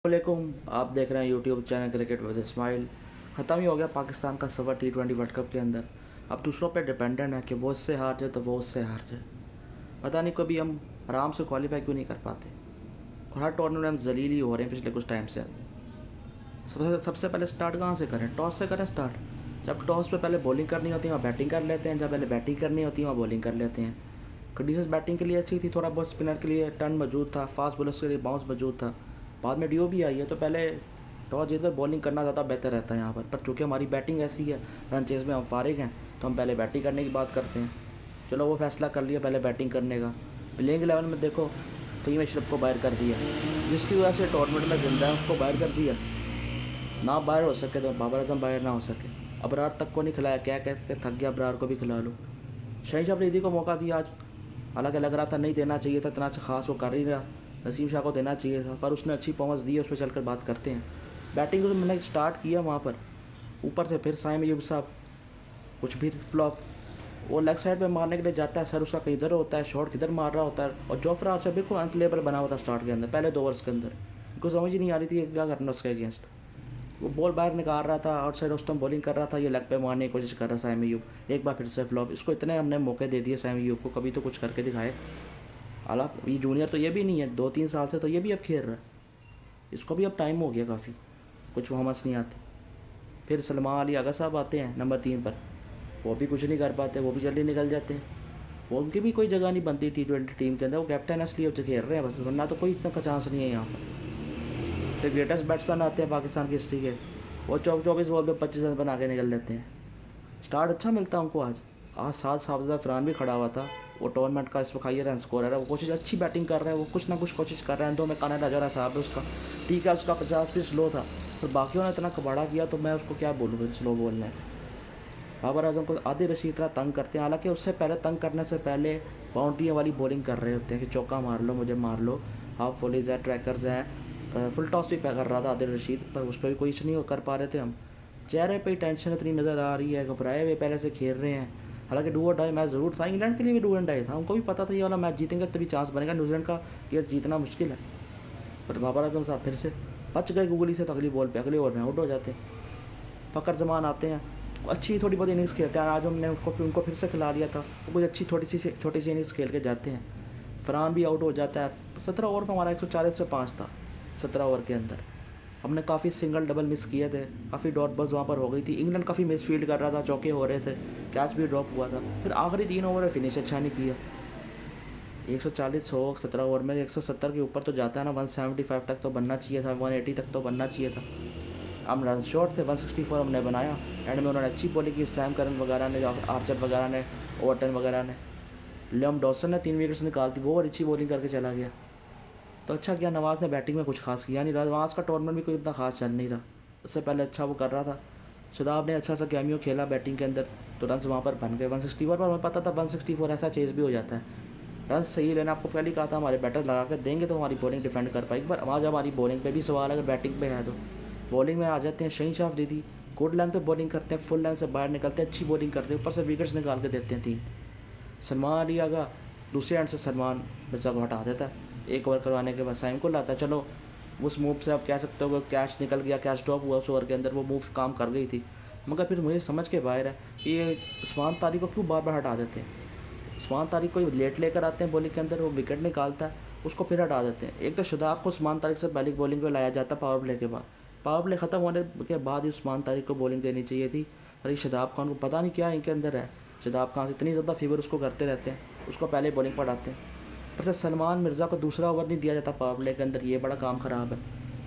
वालेकुम। आप देख रहे हैं YouTube channel cricket with smile. ख़त्म ही हो गया पाकिस्तान का सफ़र T20 वर्ल्ड कप के अंदर। अब दूसरों पे डिपेंडेंट है कि वो इससे हार जाए तो वो उससे हार जाए। पता नहीं कभी हम आराम से क्वालिफाई क्यों नहीं कर पाते और हर टूर्नामेंट में हम जलील ही हो रहे हैं पिछले कुछ टाइम से। सबसे पहले स्टार्ट कहाँ से करें? टॉस से करें स्टार्ट। जब टॉस पे पहले बॉलिंग करनी होती है वहाँ बैटिंग कर लेते हैं, जब पहले बैटिंग करनी होती है वहाँ बॉलिंग कर लेते हैं। कंडीशंस बैटिंग के लिए अच्छी थी, थोड़ा बहुत स्पिनर के लिए टर्न मौजूद था, फास्ट बॉलर्स के लिए बाउंस मौजूद था। बाद में डीओ भी आई है, तो पहले टॉस जीतकर बॉलिंग करना ज़्यादा बेहतर रहता है यहाँ पर चूँकि हमारी बैटिंग ऐसी है, रन चेज में हम फारिग हैं, तो हम पहले बैटिंग करने की बात करते हैं। चलो वो फैसला कर लिया पहले बैटिंग करने का। प्लेइंग 11 में देखो फ़हीम अशरफ को बाहर कर दिया, जिसकी वजह से टूर्नामेंट में जिंदा है उसको बाहर कर दिया। ना बाहर हो सके तो बाबर आजम बाहर ना हो सके, अबरार तक को नहीं खिलाया, क्या कह के थक गया अबरार को भी खिला लो। शहीन अफरीदी को मौका दिया आज, हालांकि लग रहा था नहीं देना चाहिए था, इतना खास वो कर ही रहा। नसीम शाह को देना चाहिए था पर उसने अच्छी परफॉर्मेंस दी है, उस पर चलकर बात करते हैं। बैटिंग तो मैंने स्टार्ट किया वहाँ पर, ऊपर से फिर साइम अयूब साहब कुछ भी फ्लॉप। वो लेग साइड पे मारने के लिए जाता है, सर उसका किधर होता है, शॉट किधर मार रहा होता है, और जोफ्रा आर्चर बिल्कुल अनप्लेबल बना हुआ था स्टार्ट के अंदर पहले 2 ओवर्स के अंदर। उनको समझ ही नहीं आ रही थी क्या करना उसके अगेंस्ट। वो बॉल बाहर निकाल रहा था, आउटसाइड उस टाइम बॉलिंग कर रहा था, ये लेग पे मारने की कोशिश कर रहा साइम अयूब। एक बार फिर से फ्लॉप। इसको इतने हमने मौके दे दिए साइम अयूब को, कभी तो कुछ करके दिखाए। हालांकि ये जूनियर तो ये भी नहीं है, 2-3 साल से तो ये भी अब खेल रहा है, इसको भी अब टाइम हो गया काफ़ी, कुछ हमस नहीं आती। फिर सलमान अली आगा साहब आते हैं नंबर 3 पर, वो भी कुछ नहीं कर पाते, वो भी जल्दी निकल जाते हैं। वो उनकी भी कोई जगह नहीं बनती T20 टीम के अंदर, वो कैप्टन है इसलिए खेल रहे हैं बस, वरना तो कोई इतना का चांस नहीं है यहाँ पर। फिर ग्रेटेस्ट बैट्समैन आते हैं पाकिस्तान की हिस्ट्री के, वो 24 बॉल पर 25 रन बना के निकल लेते हैं। स्टार्ट अच्छा मिलता है उनको। आज साथ साबिदा फरहान भी खड़ा हुआ था, वो टूर्नामेंट का इस वक्त हाई रन स्कोर है, वो कोशिश अच्छी बैटिंग कर रहा है, वो कुछ ना कुछ कोशिश कर रहे हैं। दो में काना नजर साहब है उसका, ठीक है उसका 50 भी स्लो था, तो बाकियों ने इतना कबाड़ा किया तो मैं उसको क्या बोलूँ स्लो बोलना है। बाबर आजम को आदिल रशीद इतना तंग करते हैं, हालांकि उससे पहले तंग करने से पहले बाउंड्रियाँ वाली बॉलिंग कर रहे होते हैं कि चौका मार लो मुझे मार लो। हाफ वॉलीज है, ट्रैकर्स हैं, फुल टॉस भी कर रहा था आदिल रशीद, पर उस पर भी कोई नहीं कर पा रहे थे हम। चेहरे पे टेंशन इतनी नज़र आ रही है, घबराए हुए पहले से खेल रहे हैं। हालांकि डू और डाई मैच ज़रूर था, इंग्लैंड के लिए भी डू एंड डाई था, उनको भी पता था ये वाला मैच जीतेंगे तभी चांस बनेगा, न्यूजीलैंड का केस जीतना मुश्किल है। पर बाबर आजम साहब फिर से बच गए गुगली से, तो अगली बॉल पे अगले ओवर में आउट हो जाते हैं। फ़खर जमान आते हैं, अच्छी थोड़ी बहुत इनिंग्स खेलते हैं, आज हमने उनको फिर से खिला दिया था, वो कुछ अच्छी छोटी सी इनिंग्स खेल के जाते हैं। फरहान भी आउट हो जाता है। 17 ओवर में हमारा 140 पे 5 था 17 ओवर के अंदर। हमने काफ़ी सिंगल डबल मिस किए थे, काफ़ी डॉट बस वहाँ पर हो गई थी, इंग्लैंड काफ़ी मिस फील्ड कर रहा था, चौके हो रहे थे, कैच भी ड्रॉप हुआ था। फिर आखिरी 3 ओवर में फिनिश अच्छा नहीं किया। 140 हो 17 ओवर में, 170 के ऊपर तो जाता है ना, 175 तक तो बनना चाहिए था, 180 तक तो बनना चाहिए था। हम रन शॉर्ट थे, 164 हमने बनाया। एंड में उन्होंने अच्छी बॉलिंग की, सैम करन वगैरह ने, आर्चर वगैरह ने, ओवरटन वगैरह ने। लियाम डॉसन ने 3 विकेट्स निकालती, वो और अच्छी बॉलिंग करके चला गया। तो अच्छा किया नवाज़ ने बैटिंग में कुछ खास किया नहीं रहा, नवाज़ का टूर्नामेंट भी कोई इतना खास चल नहीं रहा, उससे पहले अच्छा वो कर रहा था। शदाब ने अच्छा सा कैमियो खेला बैटिंग के अंदर, तो रन वहाँ पर बन गए 164 पर। हमें पता था 164 ऐसा चेज भी हो जाता है। रन सही लेना, आपको पहले कहा था हमारे बैटर लगा कर देंगे तो हमारी बॉलिंग डिफेंड कर पाएगी, पर आज हमारी बॉलिंग पे भी सवाल है, अगर बैटिंग पे है तो। बॉलिंग में आ जाते हैं शहीन अफरीदी, गुड लेंथ पे बॉलिंग करते हैं, फुल लेंथ से बाहर निकलते हैं, अच्छी बॉलिंग करते हैं, ऊपर से विकेट्स निकाल के देते हैं 3। सलमान अली आगा दूसरे एंड से सलमान मिर्ज़ा को हटा देता है, 1 ओवर करवाने के बाद साइम को लाता है। चलो उस मूव से आप कह सकते हो कि कैच निकल गया, कैच ड्रॉप हुआ उस ओवर के अंदर, वो मूव काम कर गई थी। मगर फिर मुझे समझ के बाहर है कि ये उस्मान तारिक को क्यों बार बार हटा देते हैं। उस्मान तारिक को लेट लेकर आते हैं बॉलिंग के अंदर, वो विकेट निकालता है, उसको फिर हटा देते हैं। एक तो शदाब को उस्मान तारिक से पहले बॉलिंग पे लाया जाता पावर प्ले के बाद, पावर प्ले ख़त्म होने के बाद ही उस्मान तारिक को बॉलिंग देनी चाहिए थी। और ये शदाब खान को पता नहीं क्या इनके अंदर है, शदाब खान से इतनी ज़्यादा फीवर उसको करते रहते हैं, उसको पहले बॉलिंग पढ़ाते हैं। पर सलमान मिर्ज़ा को दूसरा ओवर नहीं दिया जाता पावर प्ले के अंदर, ये बड़ा काम ख़राब है।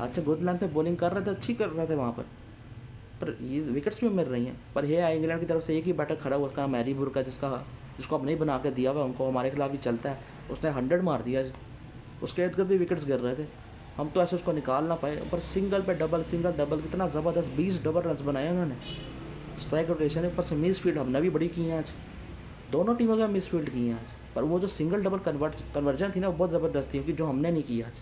अच्छा गुड लेंथ पे बॉलिंग कर रहे थे, अच्छी कर रहे थे वहाँ पर ये विकेट्स भी मिल रही हैं। पर है इंग्लैंड की तरफ से एक ही बैटर खड़ा हुआ, उसका मैरी बुर का, जिसको अब नहीं बना के दिया हुआ, उनको हमारे खिलाफ ही चलता है, उसने 100 मार दिया, उसके इर्द गिर्द भी विकेट्स गिर रहे थे, हम तो ऐसे उसको निकाल ना पाए। पर सिंगल पे डबल, सिंगल डबल, कितना ज़बरदस्त 20 डबल रन बनाए उन्होंने। स्ट्राइक रोटेशन ऊपर से मिस फील्ड हमने भी बड़ी की है आज, दोनों टीमों में मिस फील्ड की हैं आज। पर वो जो सिंगल डबल कन्वर्जन थी ना, वो बहुत ज़बरदस्त थी, क्योंकि जो हमने नहीं की आज।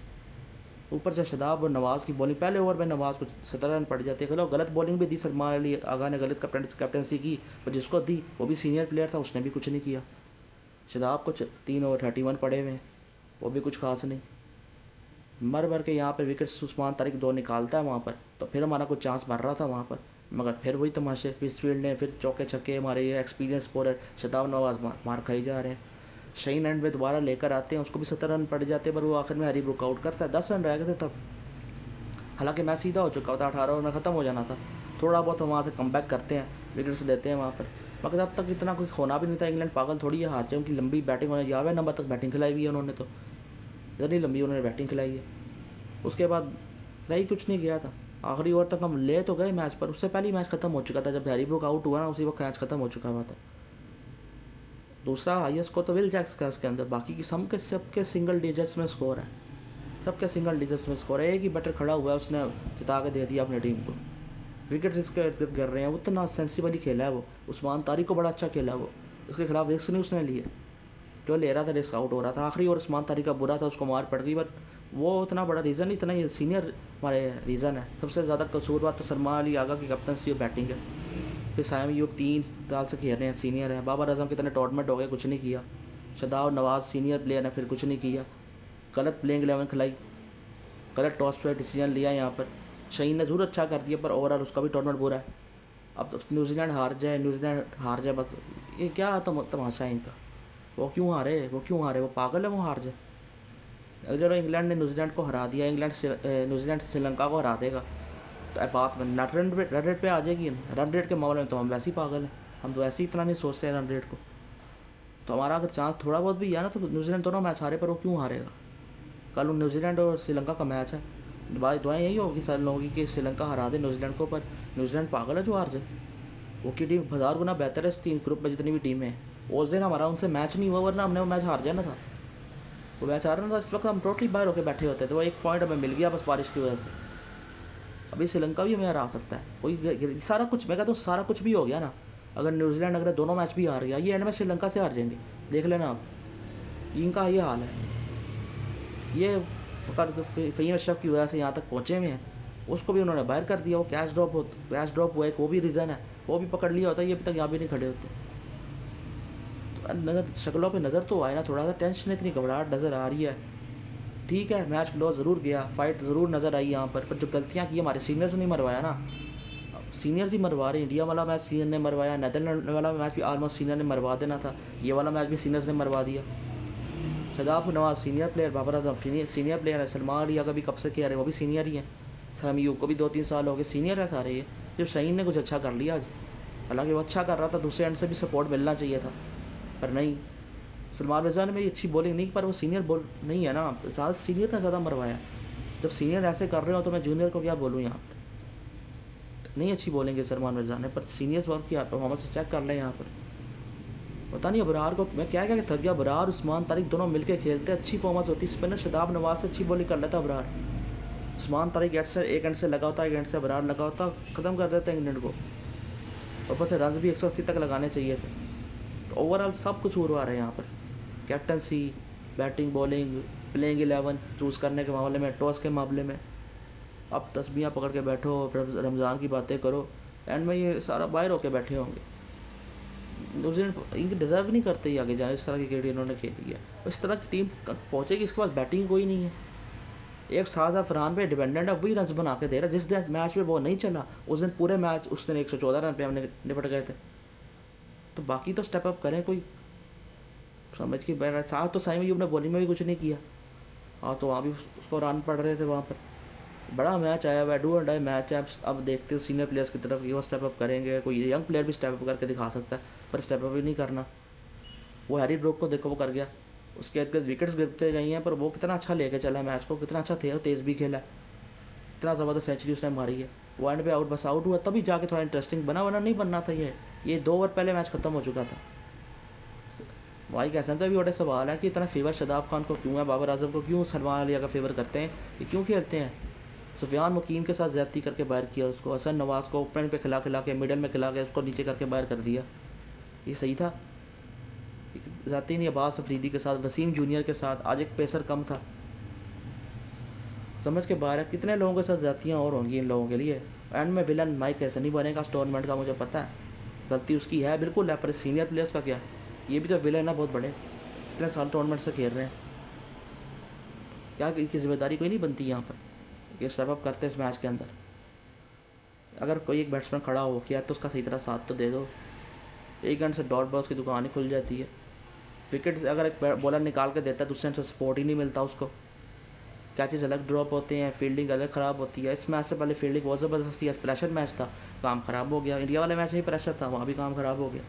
ऊपर से शदाब और नवाज़ की बॉलिंग, पहले ओवर में नवाज़ को 17 रन पड़ जाते, चलो गलत बॉलिंग भी दी, सलमान अली आगा ने गलत कैप्टनसी की, पर जिसको दी वो भी सीनियर प्लेयर था, उसने भी कुछ नहीं किया। शदाब को 3 ओवर 31 पड़े हुए हैं, वो भी कुछ खास नहीं। मर भर के यहाँ पर विकेट उस्मान तारिक 2 निकालता है वहाँ पर, तो फिर हमारा कुछ चांस बन रहा था वहाँ पर, मगर फिर वही तमाशे, इस फील्ड ने फिर चौके छक्के हमारे ये एक्सपीरियंस बॉलर शताब नवाज मार खाई जा रहे हैं। शहीन एंड में दोबारा लेकर आते हैं, उसको भी 70 रन पड़ जाते हैं, पर वो आखिर में हैरी ब्रुक आउट करता है। 10 रन रह गए थे तब, हालांकि मैच सीधा हो चुका था, 18 ओवर में ख़त्म हो जाना था। थोड़ा बहुत वहाँ से कम बैक करते हैं, विकेट्स लेते हैं वहाँ पर, मगर अब तक इतना कोई खोना भी नहीं था। इंग्लैंड पागल थोड़ी है, हार जाए, उनकी लंबी बैटिंग होने 11वें नंबर तक बैटिंग खिलाई हुई है उन्होंने, तो इतनी लंबी उन्होंने बैटिंग खिलाई है। उसके बाद रही कुछ नहीं गया था, आखिरी ओवर तक हम ले तो गए मैच, पर उससे पहले ही मैच खत्म हो चुका था। जब हैरी ब्रुक आउट हुआ ना, उसी वक्त मैच खत्म हो चुका हुआ था। दूसरा हाईएस्ट स्कोर तो विल जैक्स का इसके अंदर, बाकी की सबके सिंगल डिजिट्स में स्कोर है, सबके सिंगल डिजिट्स में स्कोर है। एक ही बैटर खड़ा हुआ है, उसने जिता के दे दिया अपनी टीम को। विकेट्स इसके इर्द गिर्द कर रहे हैं, उतना सेंसिबली खेला है वो। उस्मान तारिक को बड़ा अच्छा खेला है वो, उसके खिलाफ रिस्क नहीं उसने लिए, जो ले रहा था रिस्क आउट हो रहा था। आखिरी ओवर उस्मान तारिक का बुरा था, उसको मार पड़ गई, बट वो उतना बड़ा रीज़न, इतना ही सीनियर हमारे रीज़न है। सबसे ज़्यादा कसूरवार तो सलमान अली आगा की कैप्टनसी और बैटिंग है। फिर साइम यूब 3 साल से खेल रहे हैं, सीनियर है। बाबर आजम कितने टूर्नामेंट हो गए, कुछ नहीं किया। शदाब नवाज सीनियर प्लेयर है, फिर कुछ नहीं किया। गलत प्लेइंग 11 खिलाई, गलत टॉस पर डिसीजन लिया यहाँ पर। शहीन ने ज़रूर अच्छा कर दिया, पर ओवरऑल उसका भी टूर्नामेंट बुरा है। अब तो न्यूजीलैंड हार जाए बस, ये क्या तमाशा है इनका। वो क्यों हारे, वो पागल है, वो हार जाए। अगर इंग्लैंड ने न्यूजीलैंड को हरा दिया, न्यूजीलैंड श्रीलंका को हरा देगा, तो बात में रन रेट पे आ जाएगी। रन रेट के मामले में तो हम वैसे ही पागल हैं, हम तो वैसे ही इतना नहीं सोचते हैं रन रेट को। तो हमारा अगर चांस थोड़ा बहुत भी है ना, तो न्यूजीलैंड दोनों मैच हारे, पर वो क्यों हारेगा। कल न्यूजीलैंड और श्रीलंका का मैच है, दुआएं यही होगी सारे लोगों की कि श्रीलंका हरा दे न्यूजीलैंड को, पर न्यूजीलैंड पागल है जो हार जाए। वो की टीम 1000 गुना बेहतर है इस टीम ग्रुप में जितनी भी टीमें हैं। उस दिन हमारा उनसे मैच नहीं हुआ, वरना हमने वो मैच हार जाना था। वो मैच हारना था, इस वक्त हम टोटली बाहर होकर बैठे होते थे। वो एक पॉइंट हमें मिल गया बस बारिश की वजह से। अभी श्रीलंका भी हमें हरा सकता है, कोई सारा कुछ, मैं कहता हूँ सारा कुछ भी हो गया ना। अगर न्यूजीलैंड अगर दोनों मैच भी हार गया, ये एंड में श्रीलंका से हार जाएंगे, देख लेना आप। इनका ये हाल है, ये फ़कत फ़हीम अशरफ की वजह से यहाँ तक पहुँचे हुए हैं। उसको भी उन्होंने बाहर कर दिया, वो कैच ड्रॉप हुआ है, वो भी रीज़न है, वो भी पकड़ लिया होता, ये अभी तक यहाँ भी नहीं खड़े होते। तो नज़र शक्लों पे नज़र तो आए ना, थोड़ा सा टेंशन, इतनी घबराहट नज़र आ रही है। ठीक है, मैच क्लोज ज़रूर गया, फाइट ज़रूर नज़र आई यहाँ पर जो गलतियाँ की हमारे सीनियर्स ने मरवाया ना, सीनियर्स ही मरवा रहे हैं। इंडिया वाला मैच सीनियर ने मरवाया, नेदरलैंड वाला मैच भी ऑलमोस्ट सीनियर ने मरवा देना था, ये वाला मैच भी सीनियर्स ने मरवा दिया। Shadab Nawaz senior player, Babar Azam senior player है, सलमान अली का भी कब से खेल रहे हैं, वो भी सीनियर ही है। साइम यूब को भी 2-3 साल हो गए, सीनियर है सारे ये। जब शहीन ने कुछ अच्छा कर लिया आज, हालांकि वो अच्छा कर रहा था, दूसरे एंड से भी सपोर्ट मिलना चाहिए था, पर नहीं। सलमान रजा ने मेरी अच्छी बॉलिंग नहीं, पर वो सीनियर बॉल नहीं है ना, ज़्यादा सीनियर ने ज़्यादा मरवाया। जब सीनियर ऐसे कर रहे हो तो मैं जूनियर को क्या बोलूँ यहाँ पर। नहीं अच्छी बॉलिंग है सलमान रजा ने, पर सीनियर्स वर्क की परफॉर्मेंस चेक कर लें यहाँ पर। पता नहीं अबरार को मैं क्या थक गया। अबरार उस्मान तारिक दोनों मिलकर खेलते, अच्छी परफॉर्मेंस होती। स्पिनर शदाब नवाज से अच्छी बॉलिंग कर लेता अबरार। उस्मान तारिक एक एंड से लगा होता, एक एंड से अबरार लगा होता, ख़त्म कर देता इंग्लैंड को। ऊपर से रन भी 180 तक लगाने चाहिए थे। तो ओवरऑल सब कुछ हुआ है यहाँ पर, captaincy, batting, bowling, playing 11 choose करने के मामले में, टॉस के मामले में। अब तस्बीहां पकड़ के बैठो, रमज़ान की बातें करो, एंड में ये सारा बाहर होके बैठे होंगे। न्यूजीलैंड इनके डिज़र्व नहीं करते ही आगे जाने, इस तरह की क्रिकेट इन्होंने खेली है। इस तरह की टीम पहुँचेगी, इसके बाद बैटिंग कोई नहीं है। एक सादा फरहान पे डिपेंडेंट है, वही रन बना के दे रहा है। जिस दिन मैच में वो नहीं चला, उस दिन पूरे मैच, उस दिन 114 रन पे हमने निपट गए थे। तो बाकी तो स्टेप अप करें कोई, समझ के बैठ। साथ तो साइम अयूब ने बॉलिंग में भी कुछ नहीं किया, हाँ, तो वहाँ भी उसको रन पड़ रहे थे। वहाँ पर बड़ा मैच आया हुआ है, डू एंड डाई मैच है। अब देखते हो सीनियर प्लेयर्स की तरफ, वो स्टेप अप करेंगे। कोई यंग प्लेयर भी स्टेप अप करके दिखा सकता है, पर स्टेप अप भी नहीं करना। वो हैरी ब्रुक को देखो, वो कर गया, उसके इर्द गिर्द विकेट्स गिरते गई हैं, पर वो कितना अच्छा लेके चला मैच को, कितना अच्छा तेज़ भी खेला, इतना ज़बरदस्त सेंचुरी उसने मारी है। वो एंड पे आउट, बस आउट हुआ तभी जाके थोड़ा इंटरेस्टिंग बना, वरना नहीं बनना था। ये 2 ओवर पहले मैच ख़त्म हो चुका था। भाई कैसे तो भी बड़े सवाल है कि इतना फेवर शदाब खान को क्यों है, बाबर आजम को क्यों, सलमान अली का फेवर करते हैं, ये क्यों खेलते हैं। सुफियान मुकीम के साथ ज़्यादती करके बाहर किया उसको, हसन नवाज़ को ओपन पे खिला के मिडल में खिला के उसको नीचे करके बाहर कर दिया, ये सही था। ज़ाती नहीं, अब्बास अफरीदी के साथ, वसीम जूनियर के साथ, आज एक पेसर कम था, समझ के बाहर है। कितने लोगों के साथ ज़ातियाँ और होंगी इन लोगों के लिए। एंड में विलन माइक कैसे नहीं बनेगा इस टूर्नामेंट का, मुझे पता है गलती उसकी है बिल्कुल है, पर सीनियर प्लेयर्स का क्या, ये भी तो विलन है बहुत बड़े, कितने साल टूर्नामेंट से खेल रहे हैं। क्या इनकी जिम्मेदारी कोई नहीं बनती यहाँ पर, ये स्टेप अप करते इस मैच के अंदर। अगर कोई एक बैट्समैन खड़ा हो किया तो उसका सही तरह साथ तो दे दो। एक घंटे से डॉट बॉल्स की दुकान ही खुल जाती है। विकेट अगर एक बॉलर निकाल के देता है दूसरे से सपोर्ट ही नहीं मिलता उसको, कैचेज अलग ड्रॉप होते हैं, फील्डिंग अलग ख़राब होती है। इस मैच से पहले फील्डिंग बहुत ज़बरदस्त थी, प्रेशर मैच था, काम ख़राब हो गया। इंडिया वाले मैच में ही प्रेशर था, वहाँ भी काम ख़राब हो गया।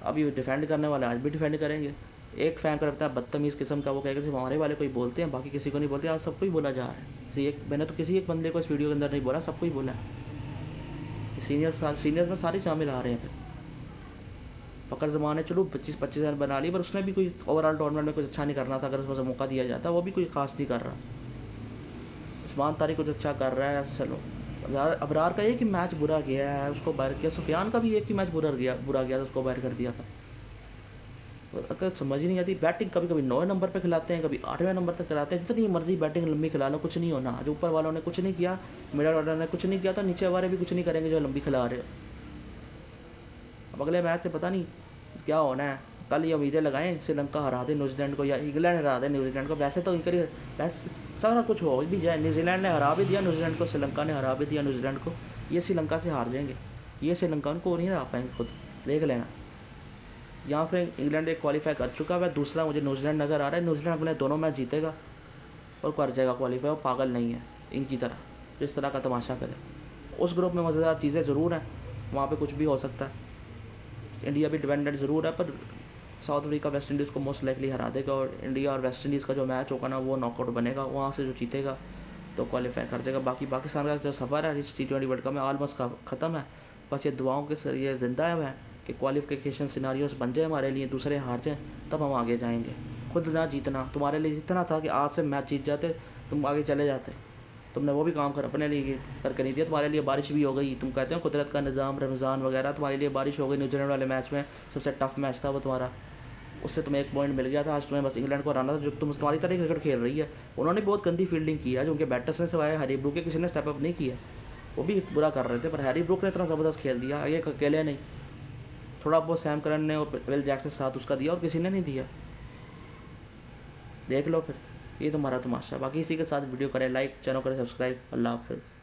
अभी डिफेंड करने वाले आज भी डिफेंड करेंगे। एक फैन को लगता है बदतमीज़ किस्म का, वो कहेगा सिर्फ हमारे वाले कोई बोलते हैं, बाकी किसी को नहीं बोलते। आज सबको ही बोला जा रहा है। मैंने तो किसी एक बंदे को इस वीडियो के अंदर नहीं बोला, सबको ही बोला है। सीनियर्स में सारे शामिल आ रहे हैं। फिर फ़कर ज़मान ने चलो 25 रन बना ली, पर उसने भी कोई ओवरऑल टूर्नामेंट में कुछ अच्छा नहीं करना था। अगर उसको मौका दिया जाता वो भी कोई ख़ास नहीं कर रहा। उस्मान तारिक कुछ अच्छा कर रहा है। चलो अबरार का एक ही मैच बुरा गया है, उसको बाहर किया। सुफियान का भी एक ही मैच बुरा गया था, उसको बाहर कर दिया था। अगर समझ ही नहीं आती। बैटिंग कभी कभी 9वें नंबर पे खिलाते हैं, कभी 8वें नंबर तक खिलाते हैं। जितनी मर्जी बैटिंग लंबी खिला लो, कुछ नहीं होना। जो ऊपर वालों ने कुछ नहीं किया, मिडल ऑर्डर ने कुछ नहीं किया, तो नीचे वाले भी कुछ नहीं करेंगे जो लंबी खिला रहे हो। अब अगले मैच में पता नहीं क्या होना है। कल ये उम्मीदें लगाएं श्रीलंका हरा दे न्यूजीलैंड को, या इंग्लैंड हरा दे न्यूजीलैंड को। वैसे तो इनके वैसे सारा कुछ हो भी जाए, न्यूजीलैंड ने हरा भी दिया न्यूजीलैंड को, श्रीलंका ने हरा भी दिया न्यूजीलैंड को, ये श्रीलंका से हार जाएंगे। ये श्रीलंका उनको नहीं हरा पाएंगे, खुद देख लेना। यहाँ से इंग्लैंड एक क्वालिफाई कर चुका है, दूसरा मुझे न्यूजीलैंड नज़र आ रहा है। न्यूजीलैंड अपने दोनों मैच जीतेगा और कर जाएगा क्वालिफाई। वो पागल नहीं है इनकी तरह, जिस तरह का तमाशा करे। उस ग्रुप में मज़ेदार चीज़ें ज़रूर हैं, वहाँ पे कुछ भी हो सकता है। इंडिया भी डिपेंडेंट ज़रूर है, पर साउथ अफ्रीका वेस्ट इंडीज़ को मोस्ट लाइकली हरा देगा। और इंडिया और वेस्ट इंडीज़ का जो मैच होगा ना, वो नॉकआउट बनेगा। वहाँ से जो जीतेगा तो क्वालिफाई कर जाएगा। बाकी पाकिस्तान का जो सफ़र है इस T20 वर्ल्ड कप में ऑलमोस्ट ख़त्म है। बस ये दुआओं के जरिए ज़िंदा है कि क्वालिफिकेशन सिनारियोस बन जाए हमारे लिए, दूसरे हार जाएँ तब हम आगे जाएंगे। खुद ना जीतना तुम्हारे लिए जितना था कि आज से मैच जीत जाते तुम आगे चले जाते। तुमने वो भी काम कर अपने लिए करके नहीं दिया। तुम्हारे लिए बारिश भी हो गई, तुम कहते हो कुदरत का निज़ाम, रमज़ान वगैरह, तुम्हारे लिए बारिश हो गई। न्यूजीलैंड वाले मैच में सबसे टफ मैच था वो तुम्हारा, उससे तुम्हें 1 पॉइंट मिल गया था। आज तुम्हें बस इंग्लैंड को हराना था, जो तुम्हारी तरह क्रिकेट खेल रही है। उन्होंने बहुत गंदी फील्डिंग की है, जो उनके बैटर्स ने सिवाय हैरी ब्रूक के किसी ने स्टेप अप नहीं किया। वो भी बुरा कर रहे थे, पर हैरी ब्रूक ने इतना ज़बरदस्त खेल दिया, ये अकेले नहीं। थोड़ा बहुत सैम करन ने और विल जैक्स के साथ उसका दिया और किसी ने नहीं दिया। देख लो फिर, ये तुम्हारा तमाशा। बाकी इसी के साथ वीडियो करें लाइक, चैनल करें सब्सक्राइब। अल्लाह हाफ़िज़।